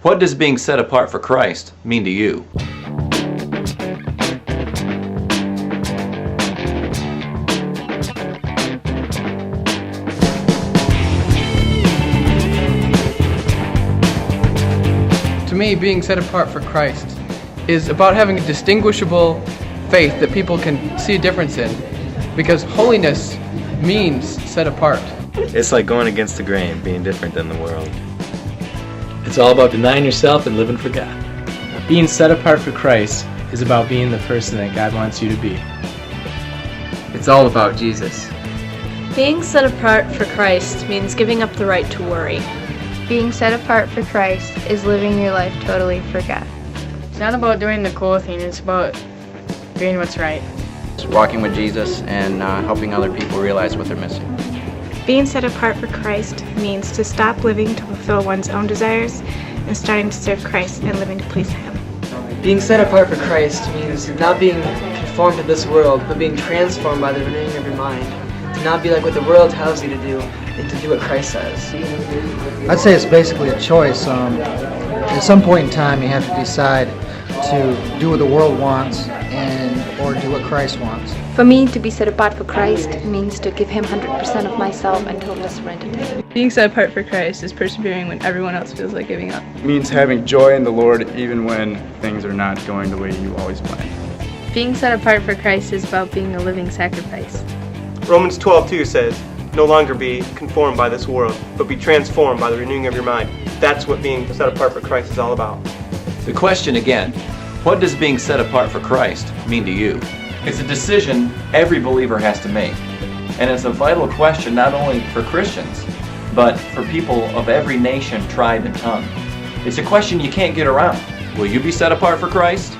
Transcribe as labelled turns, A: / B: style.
A: What does being set apart for Christ mean to you?
B: To me, being set apart for Christ is about having a distinguishable faith that people can see a difference in, because holiness means set apart.
C: It's like going against the grain, being different than the world.
D: It's all about denying yourself and living for God.
E: Being set apart for Christ is about being the person that God wants you to be.
B: It's all about Jesus.
F: Being set apart for Christ means giving up the right to worry.
G: Being set apart for Christ is living your life totally for God.
H: It's not about doing the cool thing, it's about doing what's right.
I: It's walking with Jesus and helping other people realize what they're missing.
J: Being set apart for Christ means to stop living to fulfill one's own desires and starting to serve Christ and living to please Him.
K: Being set apart for Christ means not being conformed to this world, but being transformed by the renewing of your mind. To not be like what the world tells you to do, and to do what Christ says.
L: I'd say it's basically a choice. At some point in time, you have to decide to do what the world wants or do what Christ wants.
G: For me, to be set apart for Christ means to give Him 100% of myself and totally surrender to Him.
M: Being set apart for Christ is persevering when everyone else feels like giving up.
N: It means having joy in the Lord even when things are not going the way you always planned.
M: Being set apart for Christ is about being a living sacrifice.
O: Romans 12:2 says, "No longer be conformed by this world, but be transformed by the renewing of your mind." That's what being set apart for Christ is all about.
A: The question again, what does being set apart for Christ mean to you? It's a decision every believer has to make. And it's a vital question not only for Christians, but for people of every nation, tribe, and tongue. It's a question you can't get around. Will you be set apart for Christ?